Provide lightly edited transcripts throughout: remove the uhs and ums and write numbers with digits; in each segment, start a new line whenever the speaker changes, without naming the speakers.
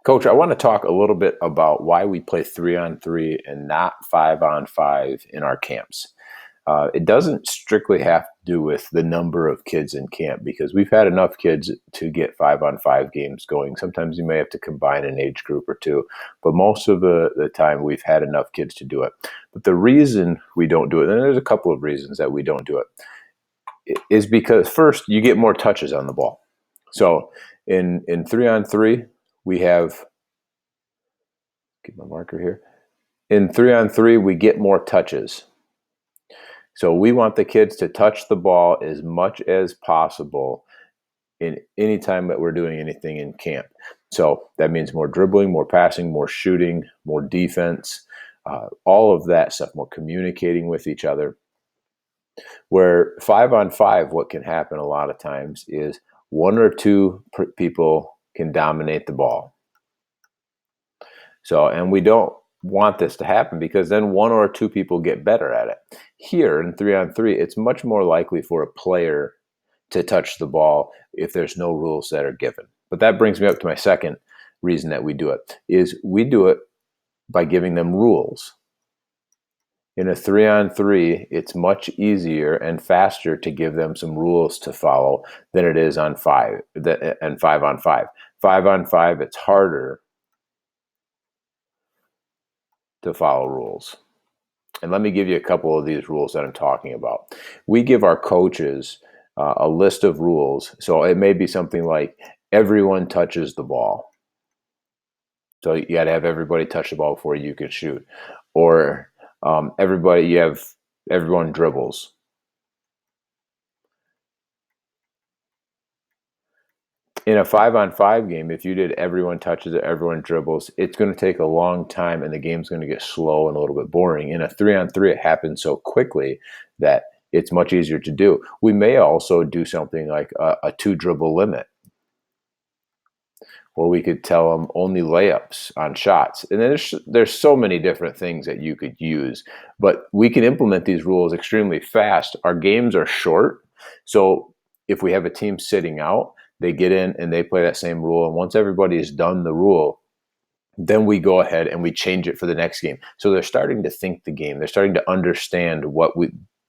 Coach, I want to talk a little bit about why we play 3-on-3 and not 5-on-5 in our camps. It doesn't strictly have to do with the number of kids in camp because we've had enough kids to get 5-on-5 games going. Sometimes you may have to combine an age group or two, but most of the time we've had enough kids to do it. But the reason we don't do it, and there's a couple of reasons that we don't do it, is because first, you get more touches on the ball. So in 3-on-3, we have, get my marker here. In 3-on-3, we get more touches. So we want the kids to touch the ball as much as possible in any time that we're doing anything in camp. So that means more dribbling, more passing, more shooting, more defense, all of that stuff, more communicating with each other. Where 5-on-5, what can happen a lot of times is one or two people can dominate the ball. So, and we don't want this to happen because then one or two people get better at it. Here in 3-on-3, it's much more likely for a player to touch the ball if there's no rules that are given. But that brings me up to my second reason that we do it, is we do it by giving them rules. In a 3-on-3, it's much easier and faster to give them some rules to follow than it is on 5-on-5. 5-on-5, it's harder to follow rules. And let me give you a couple of these rules that I'm talking about. We give our coaches a list of rules. So it may be something like everyone touches the ball. So you got to have everybody touch the ball before you can shoot. Or everyone dribbles. In a 5-on-5 game, if you did everyone touches it, everyone dribbles, it's going to take a long time and the game's going to get slow and a little bit boring. In a 3-on-3, it happens so quickly that it's much easier to do. We may also do something like a 2-dribble limit. Or we could tell them only layups on shots. And then there's so many different things that you could use. But we can implement these rules extremely fast. Our games are short. So if we have a team sitting out, they get in and they play that same rule. And once everybody has done the rule, then we go ahead and we change it for the next game. So they're starting to think the game. They're starting to understand what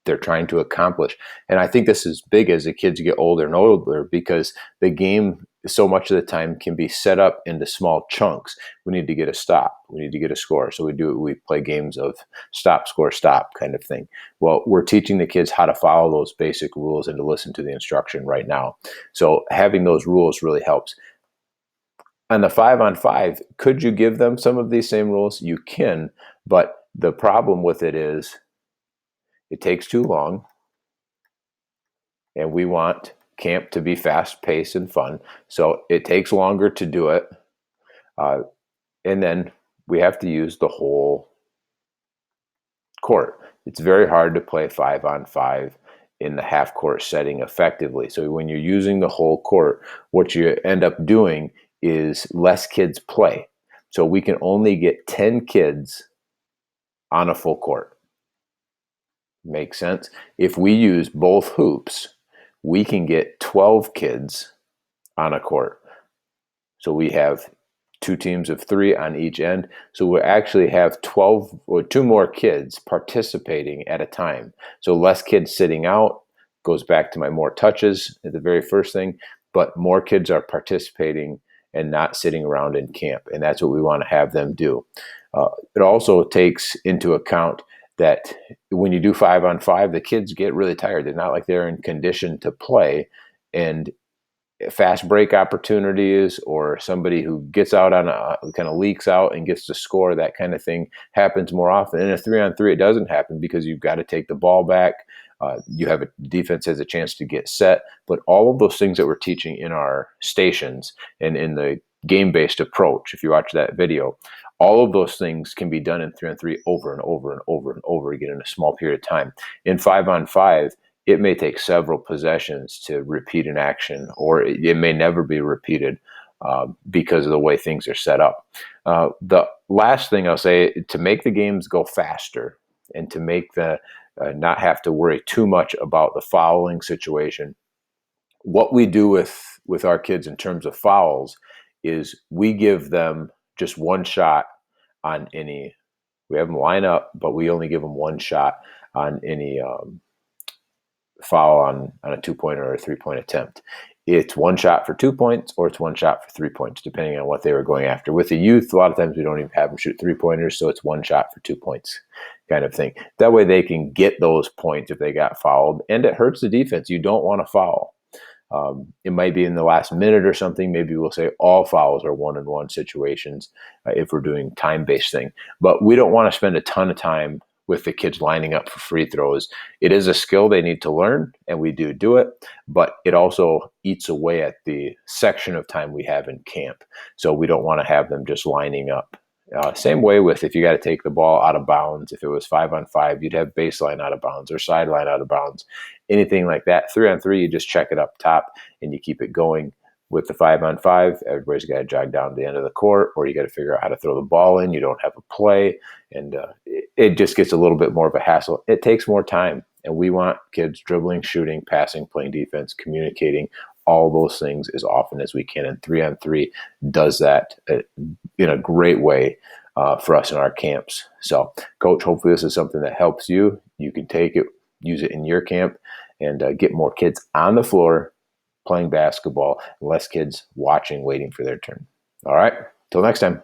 they're trying to accomplish. And I think this is big as the kids get older and older because the game so much of the time can be set up into small chunks. We need to get a stop. We need to get a score. So we play games of stop, score, stop kind of thing. Well, we're teaching the kids how to follow those basic rules and to listen to the instruction right now. So having those rules really helps. On the 5-on-5, could you give them some of these same rules? You can, but the problem with it is it takes too long, and we want camp to be fast-paced and fun, so it takes longer to do it, and then we have to use the whole court. It's very hard to play 5-on-5 in the half-court setting effectively. So when you're using the whole court, what you end up doing is less kids play. So we can only get 10 kids on a full court. Makes sense? If we use both hoops, we can get 12 kids on a court. So we have 2 teams of 3 on each end. So we actually have 12 or 2 more kids participating at a time. So less kids sitting out, goes back to my more touches at the very first thing, but more kids are participating and not sitting around in camp. And that's what we want to have them do. It also takes into account that when you do 5-on-5, the kids get really tired. They're not like they're in condition to play. And fast break opportunities or somebody who gets out on kind of leaks out and gets to score, that kind of thing happens more often. In a 3-on-3, it doesn't happen because you've got to take the ball back. You have a defense has a chance to get set, but all of those things that we're teaching in our stations and in the game-based approach, if you watch that video, all of those things can be done in 3-on-3 over and over and over and over again in a small period of time. In 5-on-5, it may take several possessions to repeat an action, or it may never be repeated because of the way things are set up. The last thing I'll say, to make the games go faster and to make the not have to worry too much about the fouling situation, what we do with our kids in terms of fouls is we give them just one shot on any. We have them line up, but we only give them one shot on any foul on a 2-pointer or a 3-point attempt. It's one shot for 2 points or it's one shot for 3 points, depending on what they were going after. With the youth, a lot of times we don't even have them shoot 3-pointers, so it's one shot for 2 points kind of thing. That way they can get those points if they got fouled, and it hurts the defense. You don't want to foul. It might be in the last minute or something. Maybe we'll say all fouls are 1-on-1 situations if we're doing time-based thing. But we don't want to spend a ton of time with the kids lining up for free throws. It is a skill they need to learn, and we do it, but it also eats away at the section of time we have in camp. So we don't want to have them just lining up. Same way with if you got to take the ball out of bounds. If it was 5-on-5, you'd have baseline out of bounds or sideline out of bounds, anything like that. 3-on-3, you just check it up top and you keep it going. With the 5-on-5, everybody's got to jog down to the end of the court, or you got to figure out how to throw the ball in. You don't have a play, and it just gets a little bit more of a hassle. It takes more time, and we want kids dribbling, shooting, passing, playing defense, communicating, all those things as often as we can. And 3-on-3 does that in a great way for us in our camps. So, Coach, hopefully this is something that helps you. You can take it, use it in your camp, and get more kids on the floor playing basketball, and less kids watching, waiting for their turn. All right, till next time.